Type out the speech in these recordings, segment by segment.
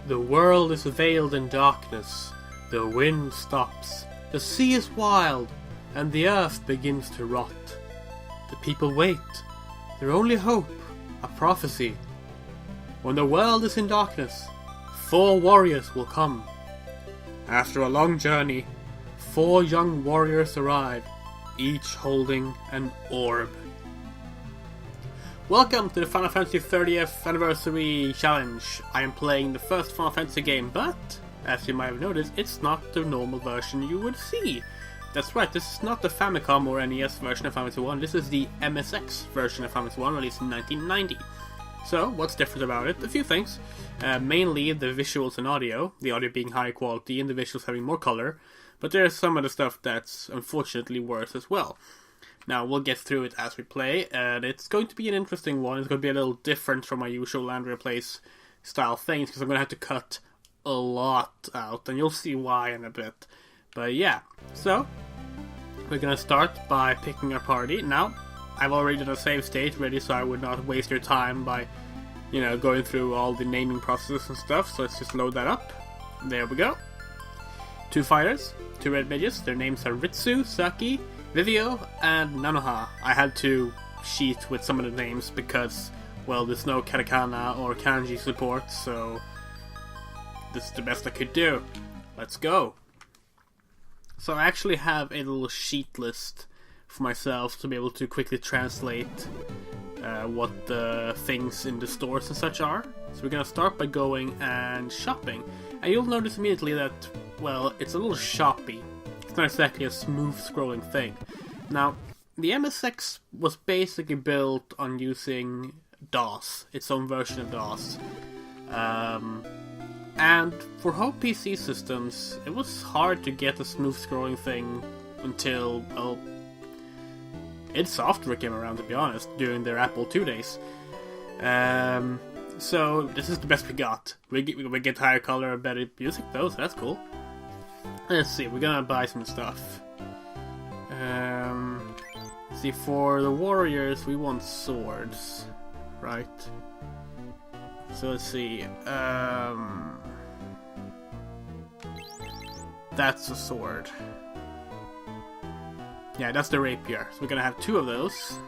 The world is veiled in darkness, the wind stops, the sea is wild, and the earth begins to rot. The people wait, their only hope, a prophecy. When the world is in darkness, 4 warriors will come. After a long journey, 4 young warriors arrive, each holding an orb. Welcome to the Final Fantasy 30th Anniversary Challenge. I am playing the first Final Fantasy game, but, as you might have noticed, it's not the normal version you would see. That's right, this is not the Famicom or NES version of Final Fantasy 1, this is the MSX version of Final Fantasy 1, released in 1990. So, what's different about it? A few things. Mainly the visuals and audio, the audio being high quality and the visuals having more color, but there's some of the stuff that's unfortunately worse as well. Now, we'll get through it as we play, and it's going to be an interesting one. It's going to be a little different from my usual Andrea Plays style things, because I'm going to have to cut a lot out, and you'll see why in a bit. But yeah, so, we're going to start by picking our party. Now, I've already done a save state ready, so I would not waste your time by, going through all the naming processes and stuff, so let's just load that up. There we go. 2 fighters, 2 red mages, their names are Ritsu, Saki, Vivio, and Nanoha. I had to cheat with some of the names because, well, there's no katakana or kanji support, so this is the best I could do. Let's go. So I actually have a little sheet list for myself to be able to quickly translate what the things in the stores and such are. So we're gonna start by going and shopping. And you'll notice immediately that, well, it's a little shoppy. It's not exactly a smooth scrolling thing. Now, the MSX was basically built on using DOS, its own version of DOS. And for home PC systems, it was hard to get a smooth scrolling thing until, well, id Software came around, to be honest, during their Apple II days. So, this is the best we got. We get higher color and better music though, so that's cool. Let's see, we're gonna buy some stuff. See, for the warriors, we want swords, right? So let's see. That's a sword. Yeah, that's the rapier. So we're gonna have 2 of those.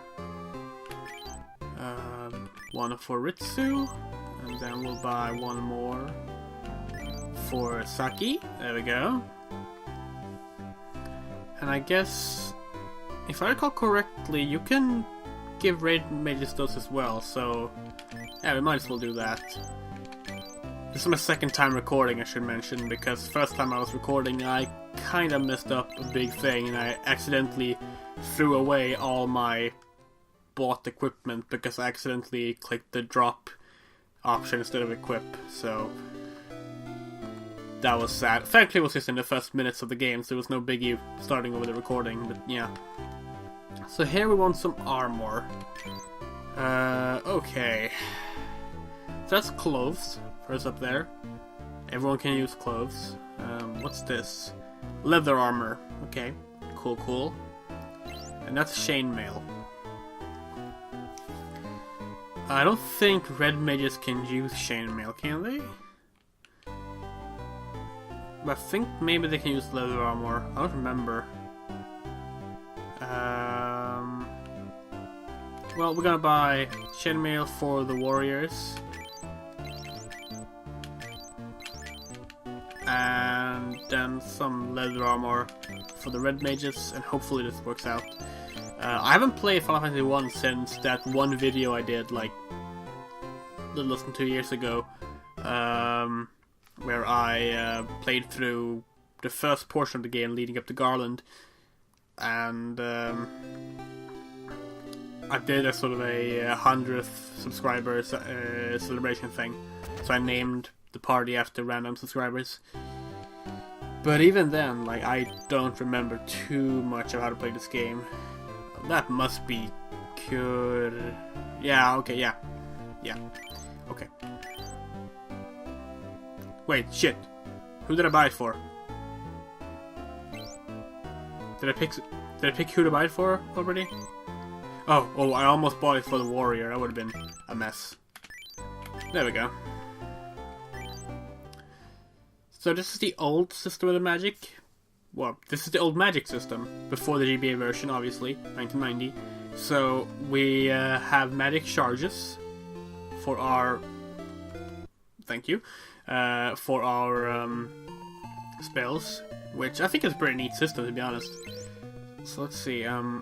One for Ritsu, and then we'll buy 1 more for Saki. There we go. And I guess, if I recall correctly, you can give red mages those as well, so yeah, we might as well do that. This is my second time recording, I should mention, because first time I was recording I kinda messed up a big thing and I accidentally threw away all my bought equipment because I accidentally clicked the drop option instead of equip, so that was sad. Thankfully it was just in the first minutes of the game, so there was no biggie starting over the recording, but yeah. So here we want some armor. Okay. So that's clothes, first up there. Everyone can use clothes. What's this? Leather armor. Okay, cool. And that's chainmail. I don't think red mages can use chainmail, can they? But I think maybe they can use leather armor. I don't remember. Well, we're gonna buy chainmail for the warriors. And then some leather armor for the red mages, and hopefully this works out. I haven't played Final Fantasy 1 since that one video I did, like, a little less than 2 years ago, where I played through the first portion of the game leading up to Garland, and I did a sort of a 100th subscribers celebration thing, so I named the party after random subscribers. But even then, like, I don't remember too much of how to play this game. That must be good. Yeah, okay, yeah. Okay. Wait, shit. Who did I buy it for? Did I pick who to buy it for already? Oh, I almost bought it for the warrior. That would have been a mess. There we go. So this is the old system of the Magic. Well, this is the old Magic system, before the GBA version, obviously, 1990. So we have Magic charges for our... Thank you. For our spells, which I think is a pretty neat system, to be honest. So let's see, I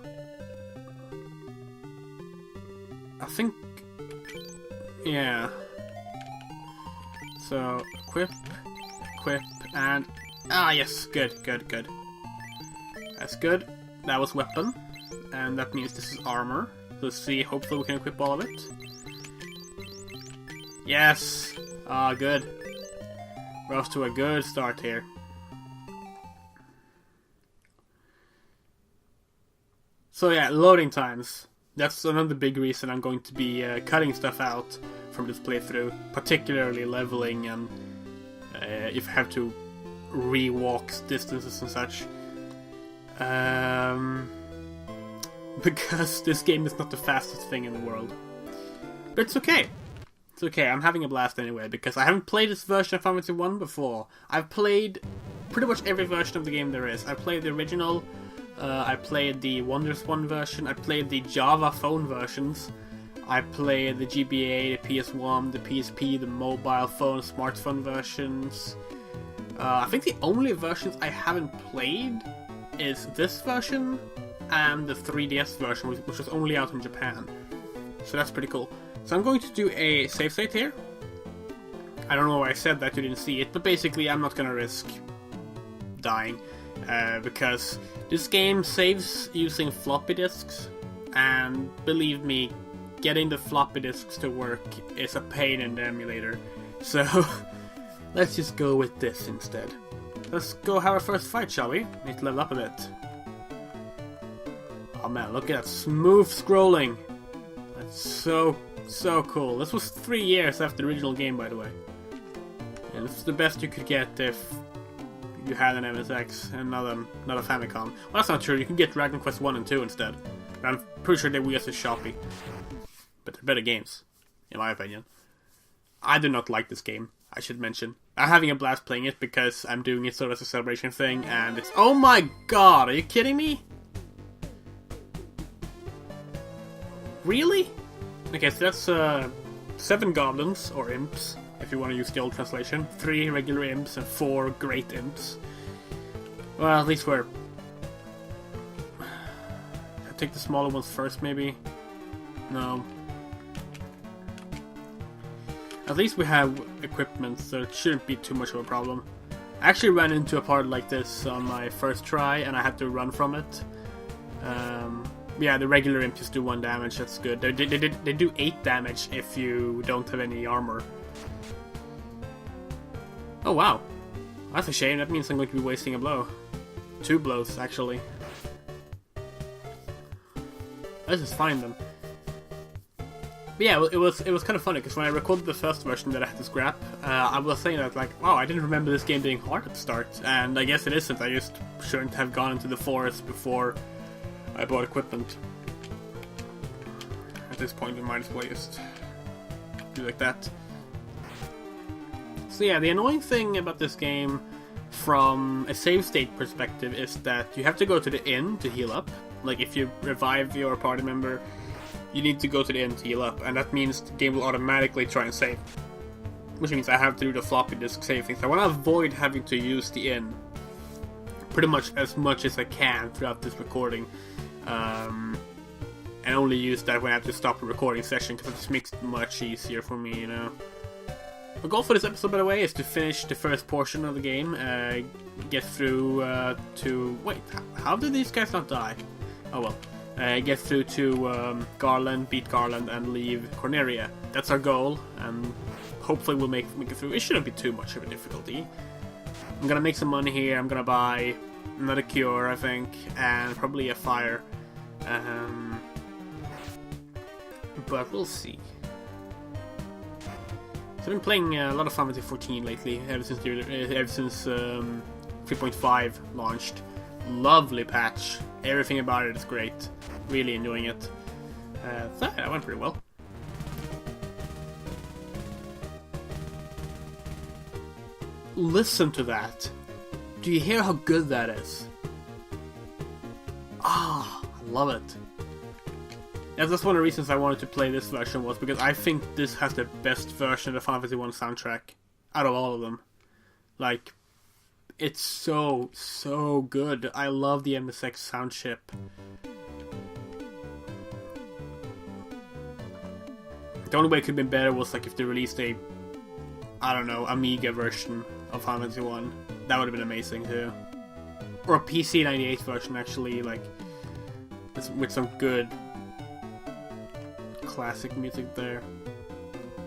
think... Yeah. So, equip, and... Ah, yes, good. That's good. That was weapon. And that means this is armor. Let's see, hopefully we can equip all of it. Yes! Ah, good. We're off to a good start here. So yeah, loading times. That's another big reason I'm going to be cutting stuff out from this playthrough. Particularly leveling and if I have to re-walk distances and such. Because this game is not the fastest thing in the world. But it's okay. It's okay, I'm having a blast anyway, because I haven't played this version of Final Fantasy 1 before. I've played pretty much every version of the game there is. I played the original, I played the Wonders 1 version, I played the Java phone versions, I played the GBA, the PS1, the PSP, the mobile phone, smartphone versions. I think the only versions I haven't played is this version and the 3DS version, which was only out in Japan. So that's pretty cool. So I'm going to do a save state here. I don't know why I said that, you didn't see it, but basically I'm not gonna risk dying, because this game saves using floppy disks, and believe me, getting the floppy disks to work is a pain in the emulator. So let's just go with this instead. Let's go have our first fight, shall we? Need to level up a bit. Oh man, look at that smooth scrolling. That's so cool. This was 3 years after the original game, by the way. And this is the best you could get if you had an MSX and not a Famicom. Well, that's not true. You can get Dragon Quest 1 and 2 instead. But I'm pretty sure they were just as shoppy. But they're better games, in my opinion. I do not like this game, I should mention. I'm having a blast playing it because I'm doing it sort of as a celebration thing, and it's... Oh my god, are you kidding me? Really? Okay, so that's 7 goblins, or imps, if you want to use the old translation. 3 regular imps and 4 great imps. Well, at least we're... I'll take the smaller ones first, maybe? No. At least we have equipment, so it shouldn't be too much of a problem. I actually ran into a part like this on my first try, and I had to run from it. Yeah, the regular imps just do 1 damage, that's good. They do 8 damage if you don't have any armor. Oh wow, that's a shame, that means I'm going to be wasting a blow. 2 blows, actually. Let's just find them. But yeah, it was kind of funny, because when I recorded the first version that I had to scrap, I was saying that, like, wow, I didn't remember this game being hard at the start, and I guess it isn't. I just shouldn't have gone into the forest before I bought equipment. At this point, we might as well just do like that. So yeah, the annoying thing about this game, from a save state perspective, is that you have to go to the inn to heal up. Like, if you revive your party member, you need to go to the inn to heal up, and that means the game will automatically try and save. Which means I have to do the floppy disk save things. I want to avoid having to use the inn pretty much as I can throughout this recording. And only use that when I have to stop a recording session, because it just makes it much easier for me, you know. The goal for this episode, by the way, is to finish the first portion of the game, get through to... Wait, how did these guys not die? Oh well. Get through to Garland, beat Garland, and leave Corneria. That's our goal, and hopefully we'll make it through. It shouldn't be too much of a difficulty. I'm gonna make some money here, I'm gonna buy another cure, I think, and probably a fire. But we'll see. So I've been playing a lot of Final Fantasy 14 lately, ever since 3.5 launched. Lovely patch. Everything about it is great. Really enjoying it. So that went pretty well. listen to that. Do you hear how good that is? Ah, I love it. Yeah, that's one of the reasons I wanted to play this version, was because I think this has the best version of the Final Fantasy 1 soundtrack out of all of them. Like, it's so good. I love the MSX sound chip. The only way it could have been better was like if they released a, I don't know, Amiga version of Final Fantasy 1. That would have been amazing too. Or a PC 98 version, actually, like with some good classic music there.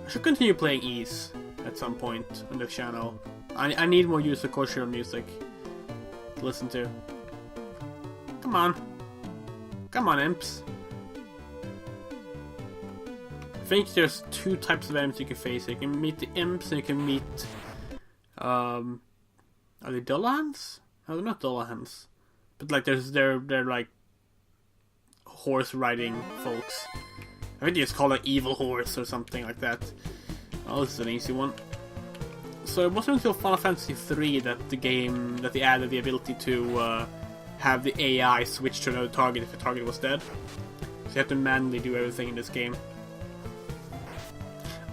I should continue playing Ys at some point on the channel. I need more Yuzo Koshiro music to listen to. Come on. Come on, imps. I think there's two types of enemies you can face. You can meet the imps and you can meet... are they Dullahans? No, they're not Dullahans. But like they're like horse riding folks. I think it's called like Evil Horse or something like that. Oh, this is an easy one. So it wasn't until Final Fantasy 3 that they added the ability to have the AI switch to another target if the target was dead. So you have to manually do everything in this game.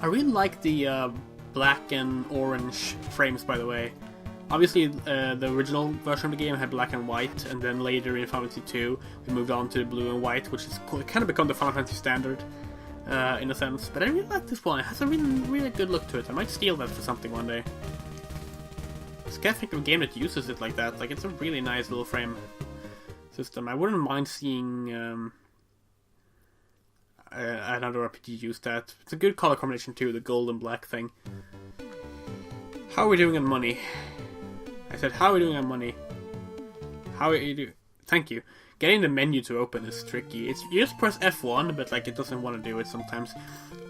I really like the black and orange frames, by the way. Obviously, the original version of the game had black and white, and then later in Final Fantasy 2 we moved on to the blue and white, which is kind of become the Final Fantasy standard. In a sense, but I really like this one. It has a really good look to it. I might steal that for something one day. I just can't think of a game that uses it like that. Like, it's a really nice little frame system. I wouldn't mind seeing another RPG use that. It's a good color combination too, the gold and black thing. How are we doing on money? I said, how are we doing on money? How are you doing? Thank you. Getting the menu to open is tricky. You just press F1, but like it doesn't want to do it sometimes.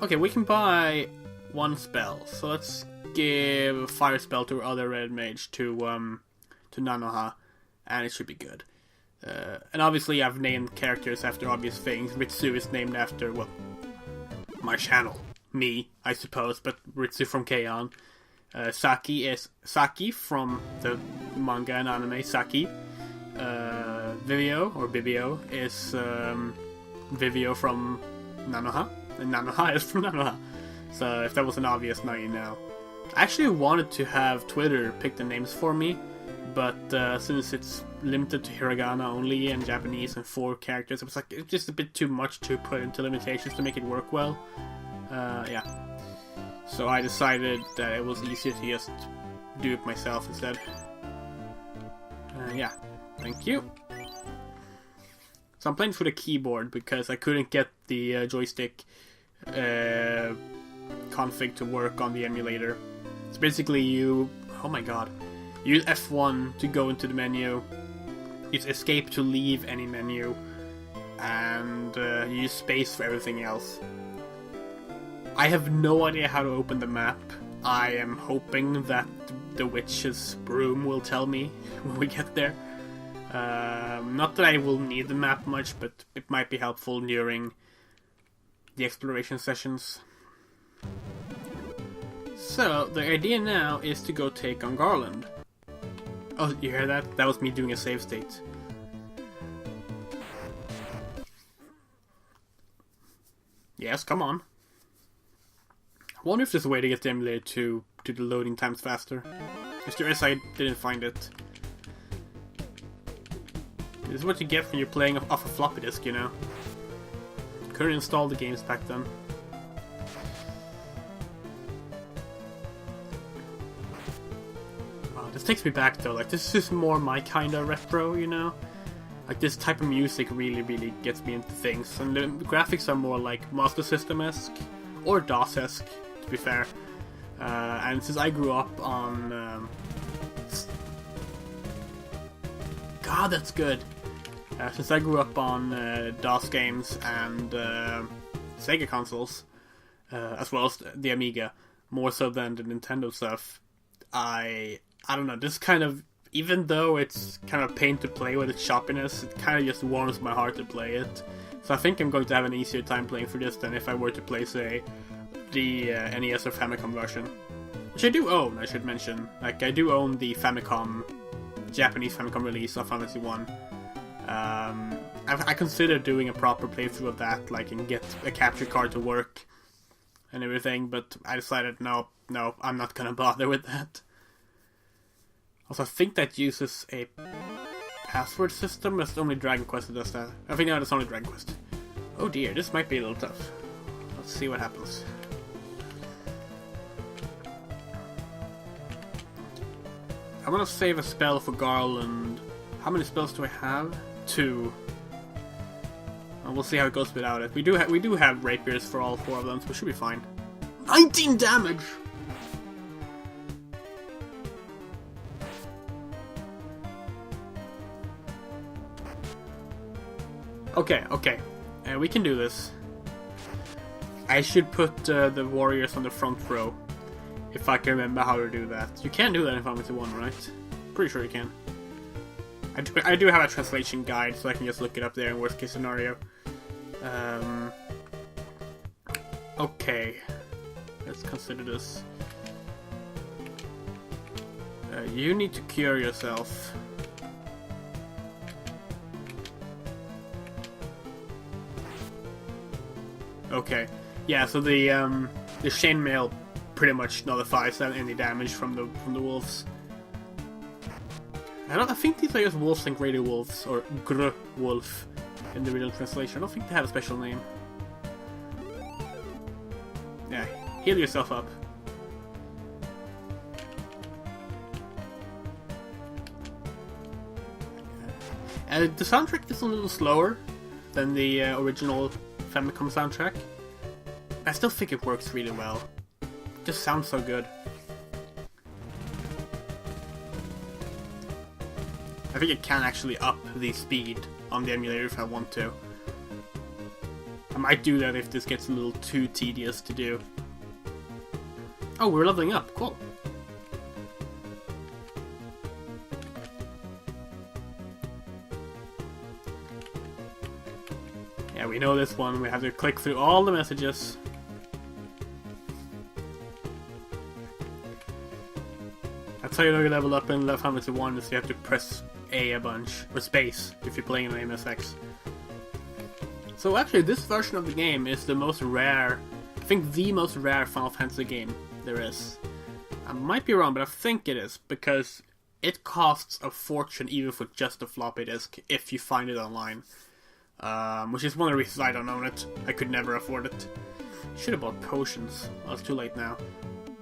Okay, we can buy one spell. So let's give a fire spell to our other red mage to Nanoha, and it should be good. And obviously I've named characters after obvious things. Ritsu is named after, well, my channel. Me, I suppose, but Ritsu from K-On! Saki is Saki from the manga and anime Saki. Vivio, or Bibio, is Vivio from Nanoha, and Nanoha is from Nanoha. So if that wasn't obvious, now you know. I actually wanted to have Twitter pick the names for me, but since it's limited to hiragana only and Japanese and 4 characters, it was like it's just a bit too much to put into limitations to make it work well. Yeah. So I decided that it was easier to just do it myself instead. Yeah. Thank you. So I'm playing for the keyboard because I couldn't get the joystick config to work on the emulator. So basically you... Oh my god. You use F1 to go into the menu. Use escape to leave any menu. And you use space for everything else. I have no idea how to open the map. I am hoping that the witch's broom will tell me when we get there. Not that I will need the map much, but it might be helpful during the exploration sessions. So, the idea now is to go take on Garland. Oh, you hear that? That was me doing a save state. Yes, come on. I wonder if there's a way to get the emulator to the loading times faster. If there is, I didn't find it. This is what you get when you're playing off a floppy disk, you know. Couldn't install the games back then. Oh, this takes me back though, like this is more my kind of retro, you know? Like this type of music really gets me into things. And the graphics are more like Master System-esque, or DOS-esque, to be fair. And since I grew up on... God, that's good! Since I grew up on DOS games and Sega consoles, as well as the Amiga, more so than the Nintendo stuff, I don't know, this kind of, even though it's kind of a pain to play with its choppiness, it kind of just warms my heart to play it. So I think I'm going to have an easier time playing through this than if I were to play, say, the NES or Famicom version. which I do own, I should mention. Like, I do own the Famicom, Japanese Famicom release of Final Fantasy 1. I considered doing a proper playthrough of that, like, and get a capture card to work and everything, but I decided, no, I'm not gonna bother with that. Also, I think that uses a password system. It's only Dragon Quest that does that. I think it's only Dragon Quest. Oh dear, this might be a little tough. Let's see what happens. I'm gonna save a spell for Garland. How many spells do I have? 2. And we'll see how it goes without it. We do have rapiers for all 4 of them, so we should be fine. 19 damage! Okay. We can do this. I should put the warriors on the front row. If I can remember how to do that. You can do that in Final Fantasy 1, right? Pretty sure you can. I do have a translation guide, so I can just look it up there in worst case scenario. Okay. Let's consider this. You need to cure yourself. Okay. Yeah, so the chainmail pretty much nullifies any damage from the wolves. I think these are just wolves like radio wolves, or gr wolf in the original translation. I don't think they have a special name. Yeah, heal yourself up. The soundtrack is a little slower than the original Famicom soundtrack. I still think it works really well. It just sounds so good. I think it can actually up the speed on the emulator if I want to. I might do that if this gets a little too tedious to do. Oh, we're leveling up. Cool. Yeah, we know this one. We have to click through all the messages. That's how you know you level up in Final Fantasy 1, is you have to press A bunch, or space, if you're playing on MSX. So actually, this version of the game is the most rare, I think the most rare Final Fantasy game there is. I might be wrong, but I think it is, because it costs a fortune even for just a floppy disk, if you find it online. Which is one of the reasons I don't own it. I could never afford it. Should have bought potions. Well, it's too late now.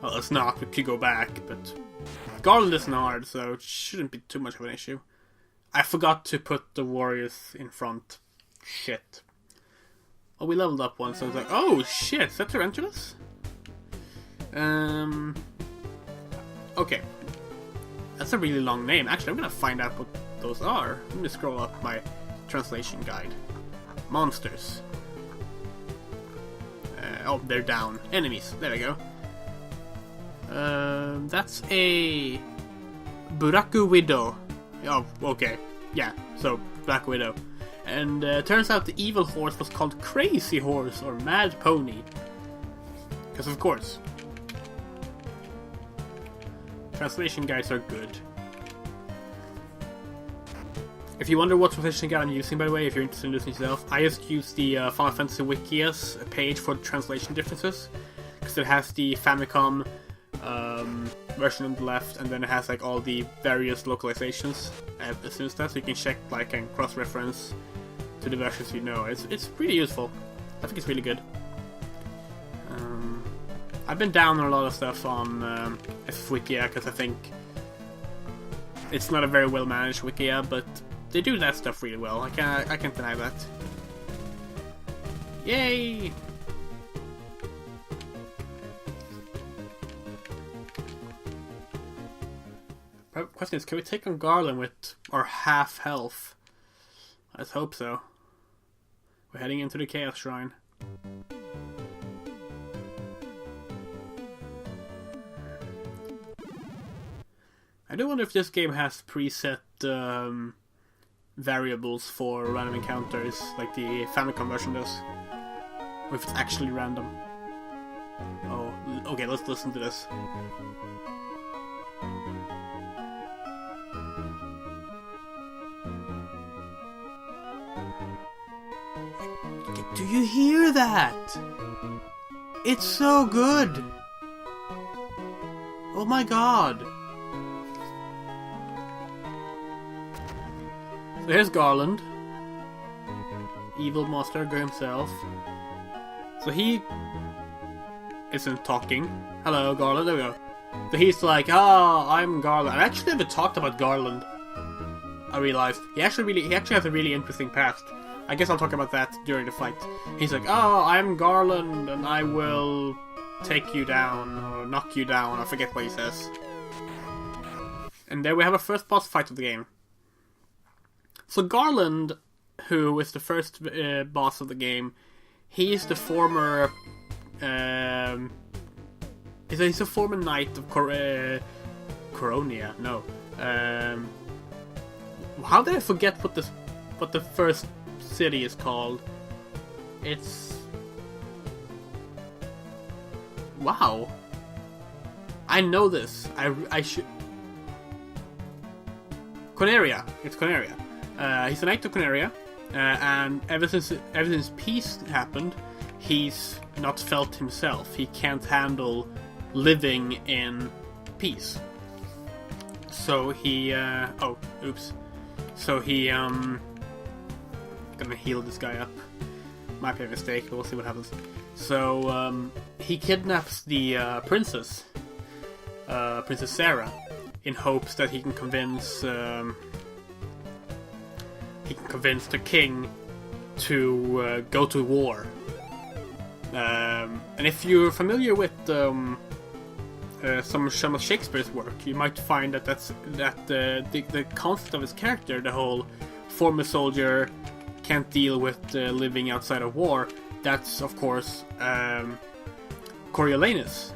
Well, it's not, we could go back, but Garland isn't hard, so it shouldn't be too much of an issue. I forgot to put the warriors in front. Shit. Oh, we leveled up one, so I was like, oh shit, is that tarantulas? Okay. That's a really long name. Actually, I'm gonna find out what those are. Let me scroll up my translation guide. Monsters. Oh, they're down. Enemies. There we go. That's a Buraku Widow. Oh, okay. Yeah, so Black Widow. And turns out the evil horse was called Crazy Horse or Mad Pony. Because of course. Translation guides are good. If you wonder what translation guide I'm using, by the way, if you're interested in this yourself, I just use the Final Fantasy Wiki's page for translation differences. Because it has the Famicom version on the left, and then it has like all the various localizations as soon as that, so you can check like and cross-reference to the versions you know. It's pretty useful. I think it's really good. I've been down on a lot of stuff on Wikia because I think it's not a very well managed Wikia, but they do that stuff really well. I can't deny that. Yay! Question is, can we take on Garland with our half health? Let's hope so. We're heading into the Chaos Shrine. I do wonder if this game has preset variables for random encounters, like the Famicom version does. Or if it's actually random. Oh, okay, let's listen to this. Do you hear that? It's so good! Oh my god! So here's Garland. Evil Master himself. So he isn't talking. Hello, Garland, there we go. So he's like, oh, I'm Garland. I actually never talked about Garland. I realized. He actually has a really interesting past. I guess I'll talk about that during the fight. He's like, oh, I'm Garland, and I will take you down, or knock you down, I forget what he says. And there we have a first boss fight of the game. So Garland, who is the first boss of the game, he's the former... he's a former knight of Coronia. No. How did I forget what the first city is called? It's... Wow. I know this. I should... Coneria. It's Coneria. He's a knight of Coneria, and ever since peace happened, he's not felt himself. He can't handle living in peace. So he... oh, oops. So he, gonna heal this guy up. Might be a mistake, but we'll see what happens. So, he kidnaps the princess, Princess Sarah, in hopes that he can convince the king to go to war. And if you're familiar with some of Shakespeare's work, you might find that the concept of his character, the whole former soldier can't deal with living outside of war, that's of course Coriolanus,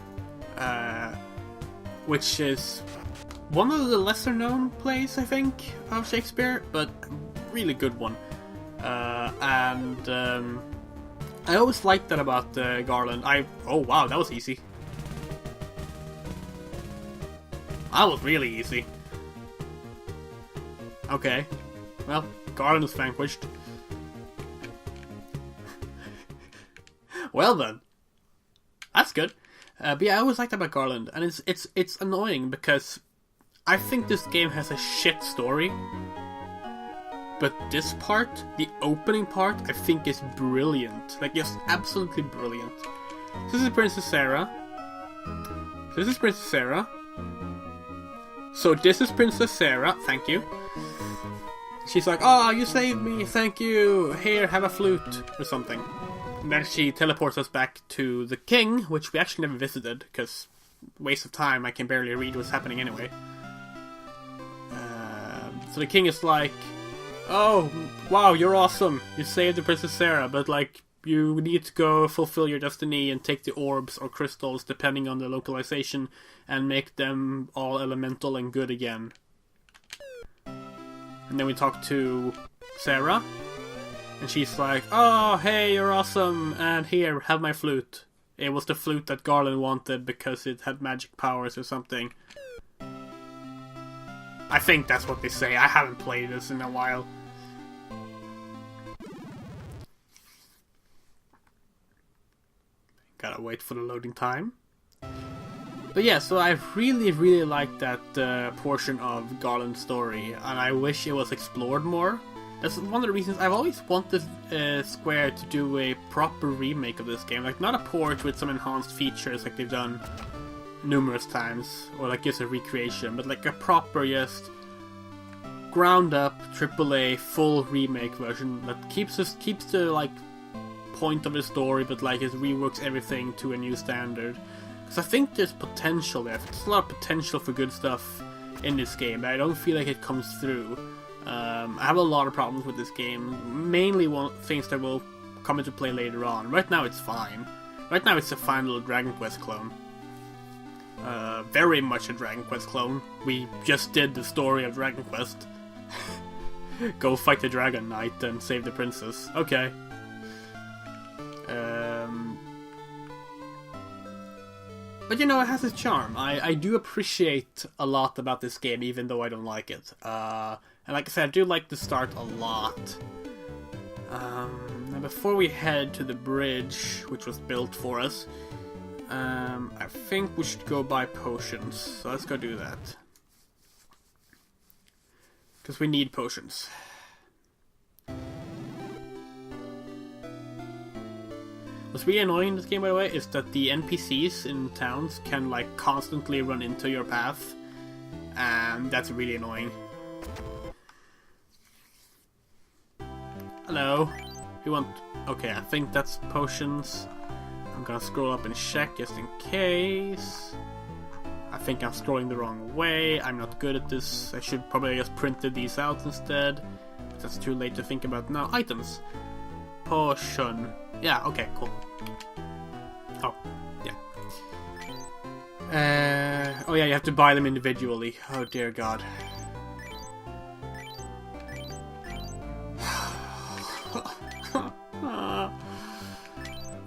which is one of the lesser known plays, I think, of Shakespeare, but really good one. And I always liked that about Garland. Oh wow, that was easy. That was really easy. Okay. Well, Garland is vanquished. Well then. That's good. But yeah, I always liked that about Garland. And it's annoying because I think this game has a shit story. But this part, the opening part, I think is brilliant. Like, just absolutely brilliant. So this is Princess Sarah. So this is Princess Sarah, thank you. She's like, oh, you saved me, thank you. Here, have a flute, or something. And then she teleports us back to the king, which we actually never visited, because waste of time, I can barely read what's happening anyway. So the king is like, oh, wow, you're awesome. You saved the Princess Sarah, but like, you need to go fulfill your destiny and take the orbs or crystals, depending on the localization, and make them all elemental and good again. And then we talk to Sarah, and she's like, oh, hey, you're awesome, and here, have my flute. It was the flute that Garland wanted because it had magic powers or something. I think that's what they say. I haven't played this in a while. Gotta wait for the loading time. But yeah, so I really, really like that portion of Garland's story, and I wish it was explored more. That's one of the reasons I've always wanted Square to do a proper remake of this game. Like, not a port with some enhanced features like they've done numerous times, or like just a recreation, but like a proper, just ground up AAA full remake version that keeps the like point of the story, but like it reworks everything to a new standard. Because I think there's potential there. There's a lot of potential for good stuff in this game, but I don't feel like it comes through. I have a lot of problems with this game, mainly things that will come into play later on. Right now it's fine. Right now it's a fine little Dragon Quest clone. Very much a Dragon Quest clone. We just did the story of Dragon Quest. Go fight the Dragon Knight and save the princess. Okay. But you know, it has its charm. I do appreciate a lot about this game, even though I don't like it. And like I said, I do like the start a lot. Now before we head to the bridge, which was built for us, I think we should go buy potions. So let's go do that. Because we need potions. What's really annoying in this game, by the way, is that the NPCs in towns can like constantly run into your path. And that's really annoying. Hello. You want... Okay, I think that's potions. I'm gonna scroll up and check just in case. I think I'm scrolling the wrong way. I'm not good at this. I should probably just printed these out instead. But that's too late to think about now. Items. Potion. Yeah, okay, cool. Oh, yeah. Oh yeah, you have to buy them individually. Oh dear God.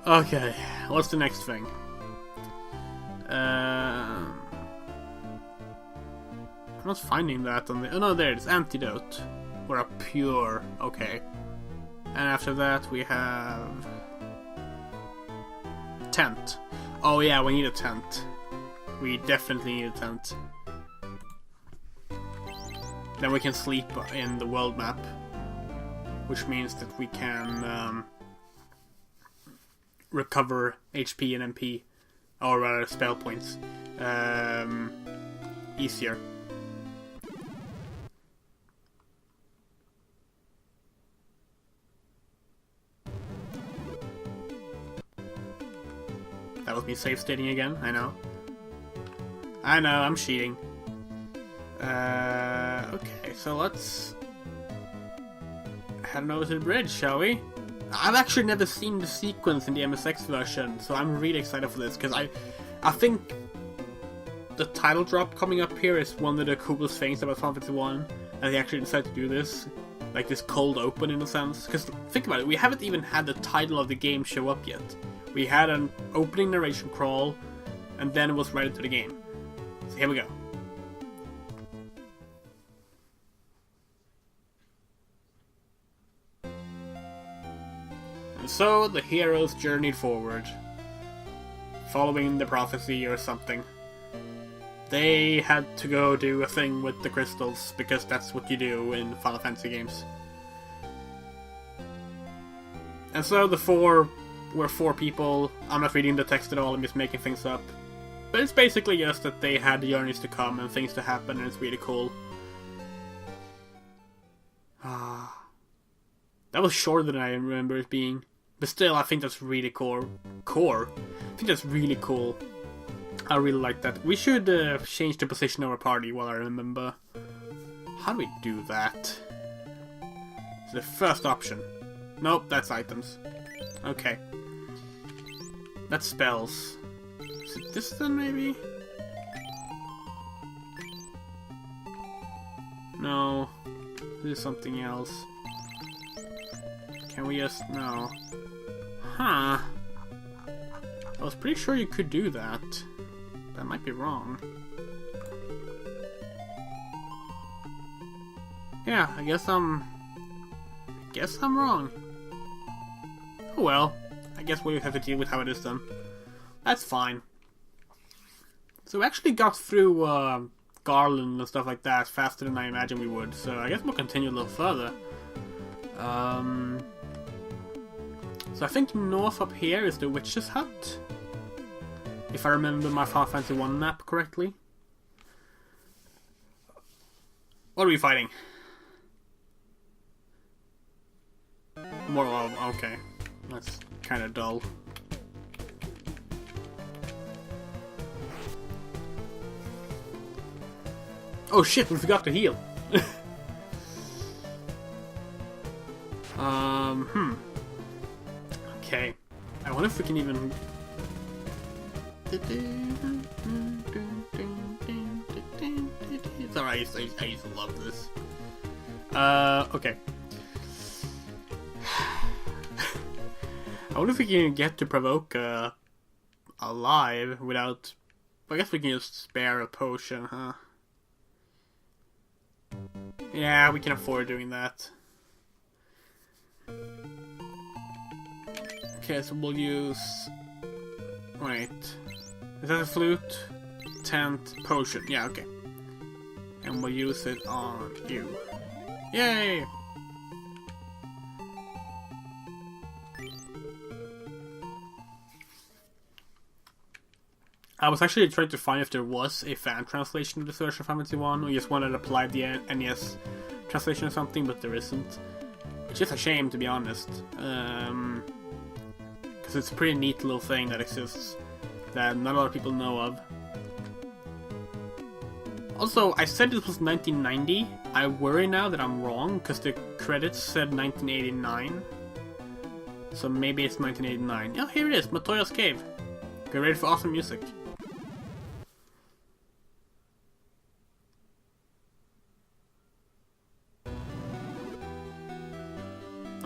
Okay, what's the next thing? I'm not finding that on the... Oh no, there it is. Antidote. Or a pure. Okay. And after that we have... Tent. Oh yeah, we need a tent. We definitely need a tent. Then we can sleep in the world map. Which means that we can recover HP and MP. Or rather, spell points. Easier. That was me save stating again, I know. I know, I'm cheating. Okay, so let's head over to the bridge, shall we? I've actually never seen the sequence in the MSX version, so I'm really excited for this, because I think the title drop coming up here is one of the coolest things about Final Fantasy 1, and they actually decided to do this. Like this cold open in a sense. Because think about it, we haven't even had the title of the game show up yet. We had an opening narration crawl, and then it was right into the game. So here we go. And so the heroes journeyed forward, following the prophecy or something. They had to go do a thing with the crystals, because that's what you do in Final Fantasy games. And so the four were four people. I'm not reading the text at all, I'm just making things up. But it's basically just that they had journeys to come and things to happen, and it's really cool. That was shorter than I remember it being. But still, I think that's really cool. I think that's really cool. I really like that. We should change the position of our party while I remember. How do we do that? It's the first option. Nope, that's items. Okay. That's spells. Is it this then, maybe? No. This is something else. Can we just... No. Huh. I was pretty sure you could do that. That might be wrong. Yeah, I guess I'm wrong. Oh well. I guess we'll have to deal with how it is then. That's fine. So we actually got through Garland and stuff like that faster than I imagined we would. So I guess we'll continue a little further. So I think north up here is the witch's hut. If I remember my Final Fantasy 1 map correctly. What are we fighting? More of... Okay. That's kind of dull. Oh shit, we forgot to heal. Okay. I wonder if we can even... It's alright, I used to love this. Okay. I wonder if we can get to provoke alive without I guess we can just spare a potion, huh? Yeah, we can afford doing that. Okay, so we'll use... Wait. Is that a flute? Tent, potion. Yeah, okay. And we'll use it on you. Yay! I was actually trying to find if there was a fan translation of this version of Final Fantasy 1, or just wanted to apply the NES translation or something, but there isn't. It's just a shame, to be honest. Because it's a pretty neat little thing that exists that not a lot of people know of. Also, I said this was 1990. I worry now that I'm wrong, because the credits said 1989. So maybe it's 1989. Oh, here it is, Matoya's Cave. Get ready for awesome music.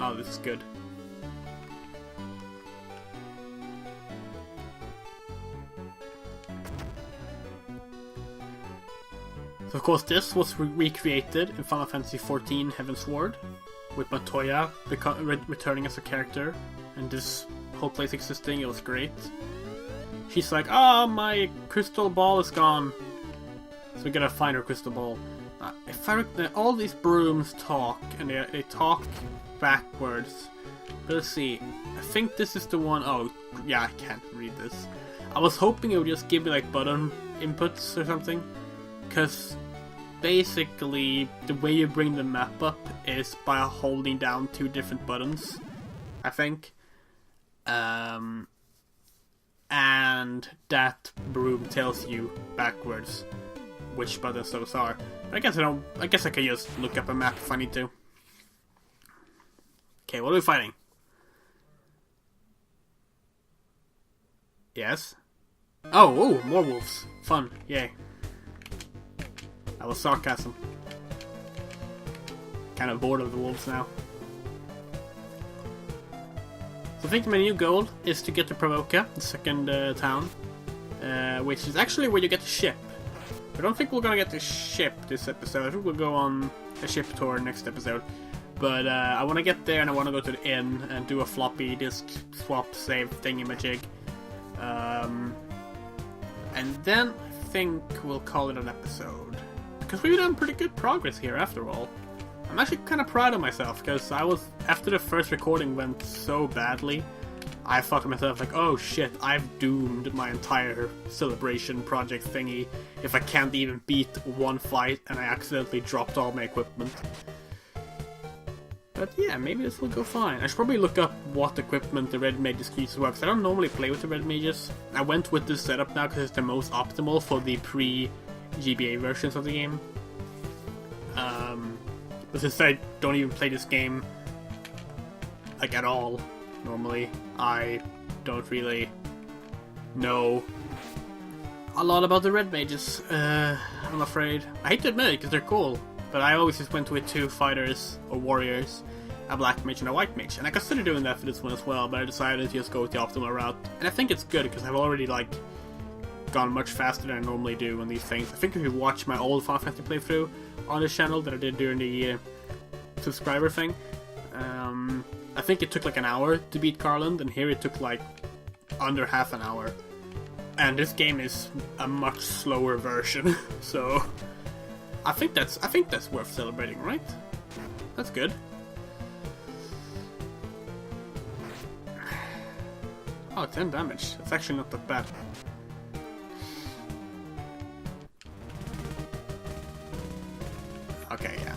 Oh, this is good. So of course this was recreated in Final Fantasy XIV Heavensward, with Matoya returning as a character, and this whole place existing. It was great. She's like, oh, my crystal ball is gone. So we gotta find her crystal ball. If I all these brooms talk, and they talk backwards. But let's see. I think this is the one. Oh, yeah, I can't read this. I was hoping it would just give me like button inputs or something. Because basically, the way you bring the map up is by holding down 2 different buttons, I think. And that broom tells you backwards which buttons those are. But I guess I can just look up a map if I need to. Okay, what are we fighting? Yes? Oh, more wolves. Fun, yay. That was sarcasm. Kind of bored of the wolves now. So I think my new goal is to get to Provoca, the second town, which is actually where you get the ship. I don't think we're gonna get the ship this episode. I think we'll go on a ship tour next episode. But I want to get there and I want to go to the inn and do a floppy disk swap save thingy-majig. And then I think we'll call it an episode. Because we've done pretty good progress here after all. I'm actually kind of proud of myself because after the first recording went so badly, I thought to myself like, oh shit, I've doomed my entire celebration project thingy if I can't even beat one fight and I accidentally dropped all my equipment. But yeah, maybe this will go fine. I should probably look up what equipment the Red Mages use works. I don't normally play with the Red Mages. I went with this setup now because it's the most optimal for the pre-GBA versions of the game. But since I don't even play this game like at all normally, I don't really know a lot about the Red Mages, I'm afraid. I hate to admit it because they're cool, but I always just went with 2 fighters or warriors, a black mage and a white mage, and I considered doing that for this one as well, but I decided to just go with the optimal route, and I think it's good because I've already gone much faster than I normally do on these things. I think if you watch my old Final Fantasy playthrough on this channel that I did during the subscriber thing, I think it took like an hour to beat Garland, and here it took like under half an hour. And this game is a much slower version, so I think that's worth celebrating, right? That's good. Oh, 10 damage. That's actually not that bad. Okay, yeah.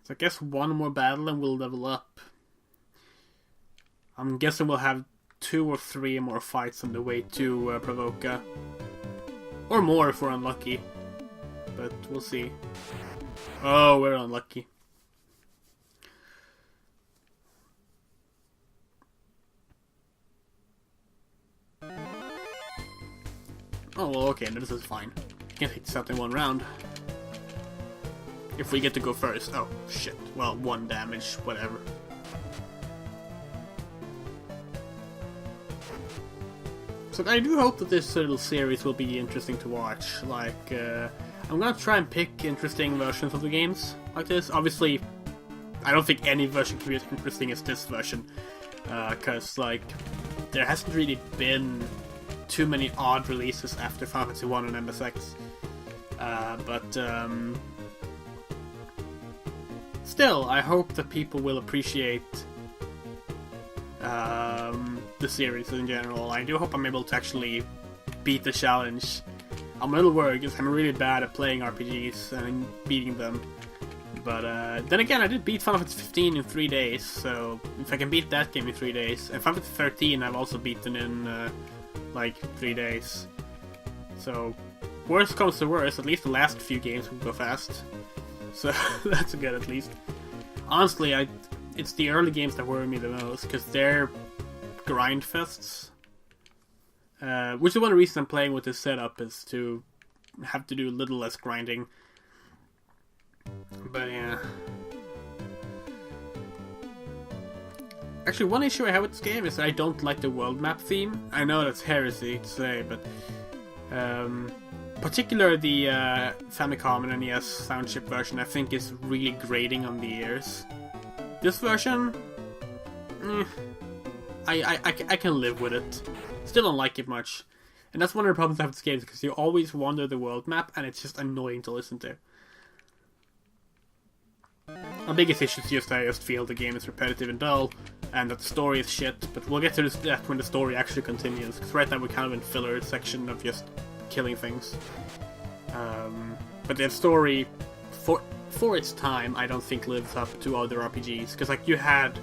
So I guess one more battle and we'll level up. I'm guessing we'll have 2 or 3 more fights on the way to Provoca. Or more if we're unlucky. But we'll see. Oh, we're unlucky. Oh, well, okay, this is fine. Can't take this out in one round. If we get to go first. Oh, shit. Well, 1 damage, whatever. So I do hope that this little series will be interesting to watch. Like, I'm gonna try and pick interesting versions of the games like this. Obviously, I don't think any version can be as interesting as this version. Because, like, there hasn't really been too many odd releases after Final Fantasy 1 on MSX. Still, I hope that people will appreciate the series in general. I do hope I'm able to actually beat the challenge. I'm a little worried because I'm really bad at playing RPGs and beating them. But then again, I did beat Final Fantasy 15 in 3 days, so if I can beat that game in 3 days, and Final Fantasy 13 I've also beaten in like 3 days. So, worst comes to worst, at least the last few games will go fast. So, that's good at least. Honestly, it's the early games that worry me the most, because they're grind fests. Which is one of the reasons I'm playing with this setup, is to have to do a little less grinding. But yeah. Actually, one issue I have with this game is that I don't like the world map theme. I know that's heresy to say, but particularly the Famicom and NES sound chip version I think is really grating on the ears. This version, I can live with it. Still don't like it much. And that's one of the problems I have with this game, because you always wander the world map and it's just annoying to listen to. My biggest issue is just I just feel the game is repetitive and dull, and that the story is shit, but we'll get to that when the story actually continues, because right now we're kind of in filler section of just killing things. But the story, for its time, I don't think lives up to other RPGs, because like you had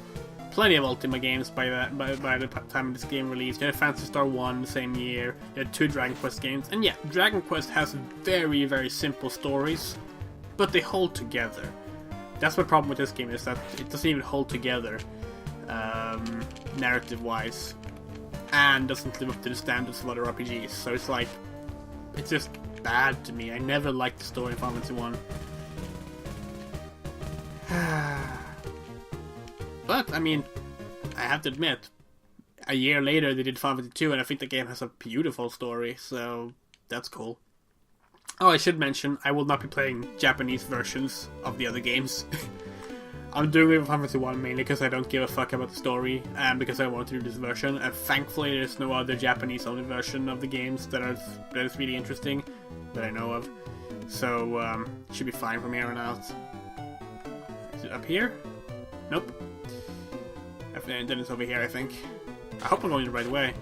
plenty of Ultima games by the time this game released. You had Phantasy Star 1 the same year, you had 2 Dragon Quest games, and yeah, Dragon Quest has very, very simple stories, but they hold together. That's my problem with this game, is that it doesn't even hold together, narrative-wise, and doesn't live up to the standards of other RPGs, so it's like, it's just bad to me. I never liked the story in Final Fantasy 1. But, I mean, I have to admit, a year later they did Final Fantasy 2, and I think the game has a beautiful story, so that's cool. Oh, I should mention, I will not be playing Japanese versions of the other games. I'm doing it with Final Fantasy 1 mainly because I don't give a fuck about the story, and because I want to do this version, and thankfully there's no other Japanese-only version of the games that is really interesting, that I know of. So, it should be fine from here on out. Is it up here? Nope. Then it's over here, I think. I hope I'm going the right way.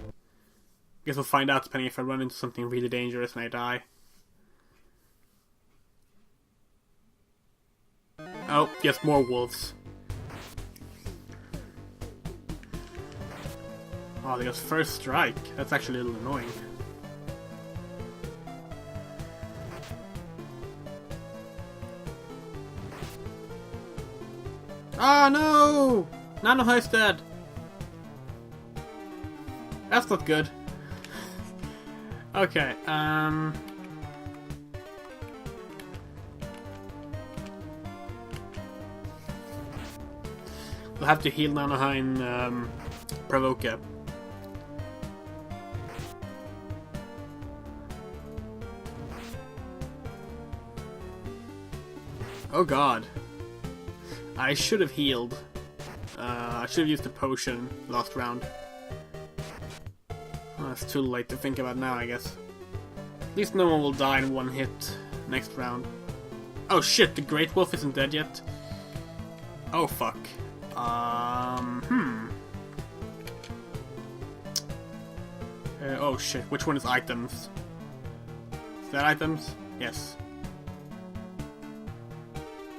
Guess we'll find out depending if I run into something really dangerous and I die. Oh, yes, more wolves. Oh, they got first strike. That's actually a little annoying. Oh no! Nanohi's dead! That's not good. Okay, we'll have to heal Nanoha and provoke it. Oh god. I should have healed. I should have used the potion last round. Oh, it's too late to think about now, I guess. At least no one will die in one hit next round. Oh shit, the Great Wolf isn't dead yet? Oh fuck. Oh shit, which one is items? Is that items? Yes.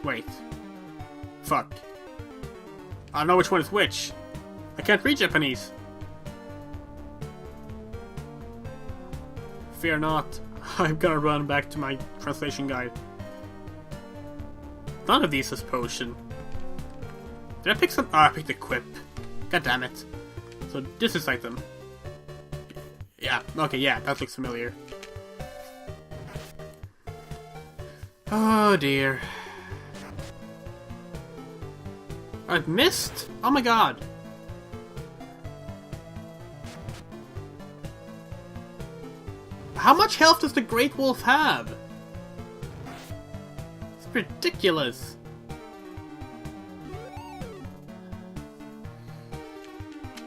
Wait. Fuck. I don't know which one is which. I can't read Japanese. Fear not. I'm gonna run back to my translation guide. None of these is potion. Did I pick some? Oh, I picked equip. God damn it. So this is item. Yeah, okay, yeah, that looks familiar. Oh dear. I've missed? Oh my god. How much health does the Great Wolf have? It's ridiculous.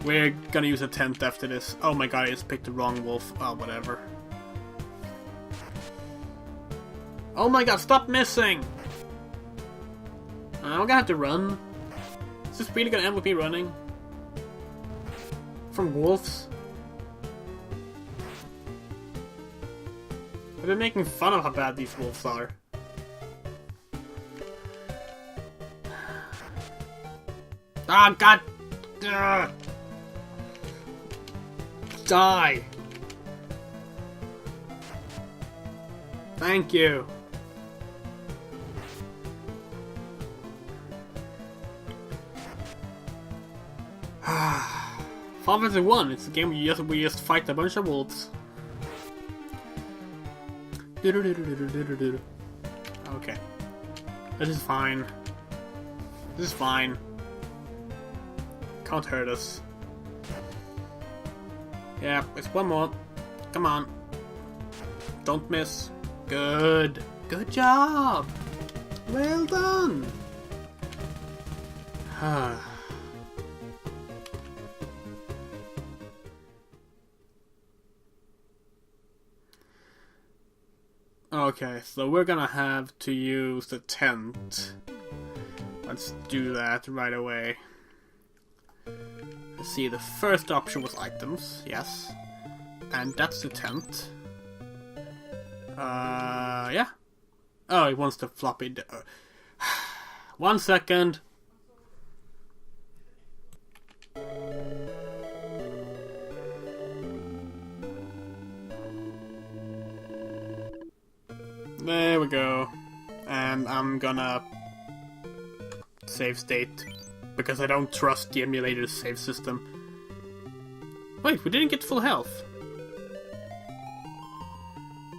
We're gonna use a tent after this. Oh my god, I just picked the wrong wolf. Oh, whatever. Oh my god, stop missing! I'm gonna have to run. Is this really gonna end with me running? From wolves? I've been making fun of how bad these wolves are. Ah, god! Ugh. Die! Thank you. Final Fantasy 1, it's a game where we just fight a bunch of wolves. Okay. This is fine. This is fine. Can't hurt us. Yeah, it's one more. Come on. Don't miss. Good. Good job. Well done. Okay, so we're gonna have to use the tent. Let's do that right away. Let's see, the first option was items, yes. And that's the tent. Yeah. Oh, he wants the floppy. 1 second. There we go. And I'm gonna save state because I don't trust the emulator's save system. Wait, we didn't get full health.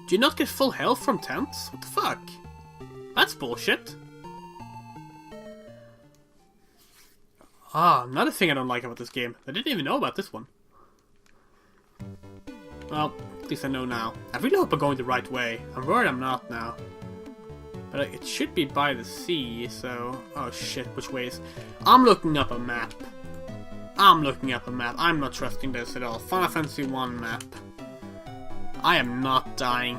Do you not get full health from tents? What the fuck? That's bullshit. Ah, another thing I don't like about this game. I didn't even know about this one. Well, at least I know now. I really hope I'm going the right way. I'm worried I'm not now. But it should be by the sea, so... Oh shit, which ways? I'm looking up a map. I'm not trusting this at all. Final Fantasy 1 map. I am not dying.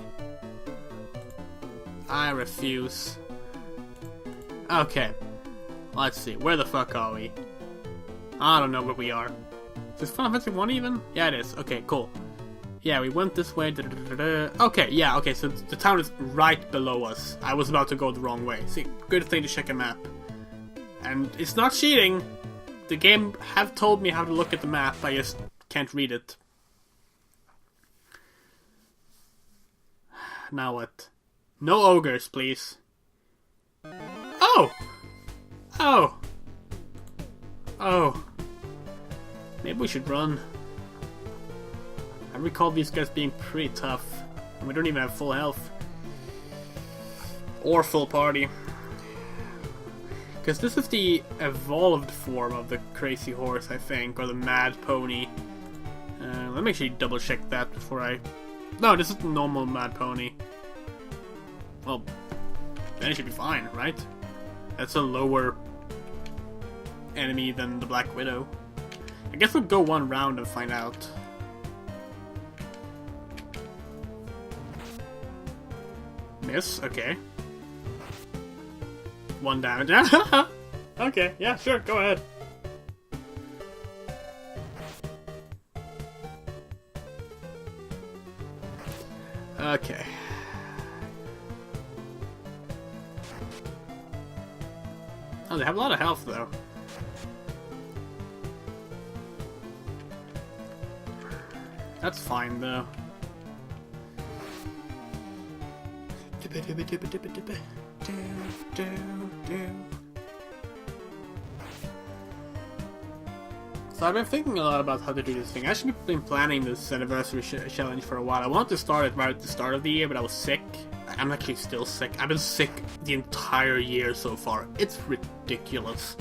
I refuse. Okay. Let's see. Where the fuck are we? I don't know where we are. Is this Final Fantasy 1 even? Yeah, it is. Okay, cool. Yeah, we went this way. Okay, yeah, okay, so the town is right below us. I was about to go the wrong way. See, good thing to check a map. And it's not cheating. The game have told me how to look at the map, I just can't read it. Now what? No ogres, please. Oh! Oh! Oh. Maybe we should run. I recall these guys being pretty tough. And we don't even have full health. Or full party. Because this is the evolved form of the crazy horse, I think. Or the mad pony. Let me actually double check that before I... No, this is the normal mad pony. Well, then it should be fine, right? That's a lower enemy than the Black Widow. I guess we'll go one round and find out. Miss, okay. 1 damage. Okay, yeah, sure, go ahead. Okay. Oh, they have a lot of health, though. That's fine, though. So I've been thinking a lot about how to do this thing. I've actually been planning this anniversary challenge for a while. I wanted to start it right at the start of the year, but I was sick. I'm actually still sick. I've been sick the entire year so far. It's ridiculous.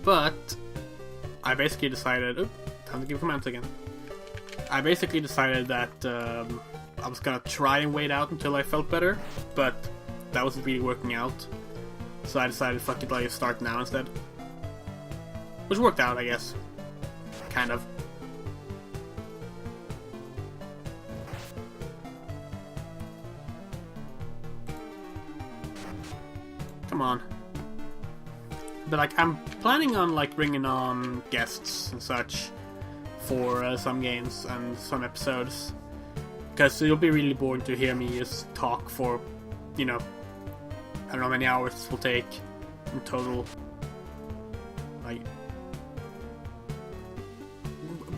But I basically decided... Oh, time to give commands again. I basically decided that I was gonna try and wait out until I felt better, but that wasn't really working out. So I decided, fuck it, I'll start now instead. Which worked out, I guess. Kind of. Come on. But like, I'm planning on like bringing on guests and such for some games and some episodes, because it'll be really boring to hear me just talk for, you know, I don't know how many hours this will take in total. Like,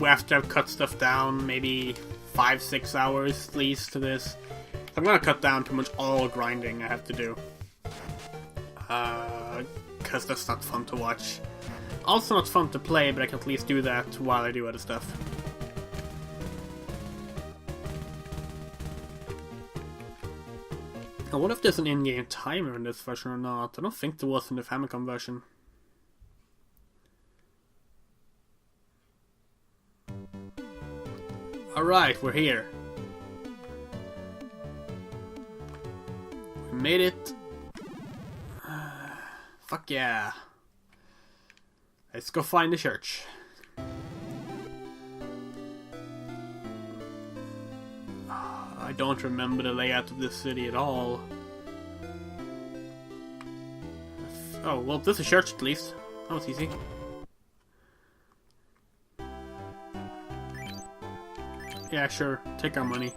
after I've cut stuff down, maybe 5-6 hours at least to this. So I'm gonna cut down pretty much all grinding I have to do. Because that's not fun to watch. Also not fun to play, but I can at least do that while I do other stuff. I wonder if there's an in-game timer in this version or not. I don't think there was in the Famicom version. Alright, we're here. We made it. Fuck yeah. Let's go find the church. I don't remember the layout of this city at all. Oh, well, this is a church at least. That was easy. Yeah, sure. Take our money.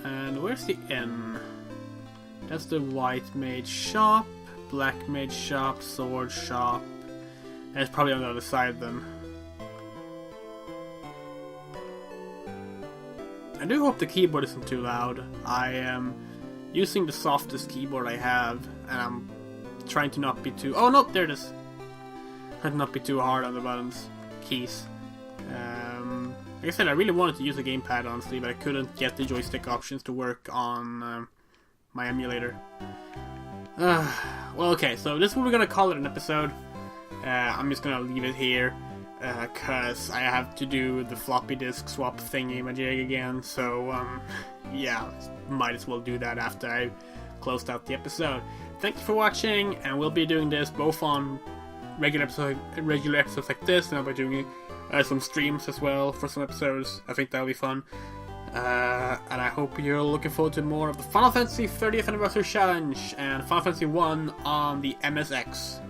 And where's the inn? That's the white mage shop, black mage shop, sword shop. And it's probably on the other side then. I do hope the keyboard isn't too loud. I am using the softest keyboard I have, and I'm trying to not be too... Oh no, there it is. Trying to not be too hard on the buttons, keys. Like I said, I really wanted to use a gamepad honestly, but I couldn't get the joystick options to work on my emulator. Well, okay, so this is what we're gonna call it an episode. I'm just gonna leave it here, cause I have to do the floppy disk swap thingy-majig again, so, yeah, might as well do that after I closed out the episode. Thank you for watching, and we'll be doing this both on regular episodes like this, and I'll be doing some streams as well for some episodes. I think that'll be fun. And I hope you're looking forward to more of the Final Fantasy 30th Anniversary Challenge and Final Fantasy 1 on the MSX.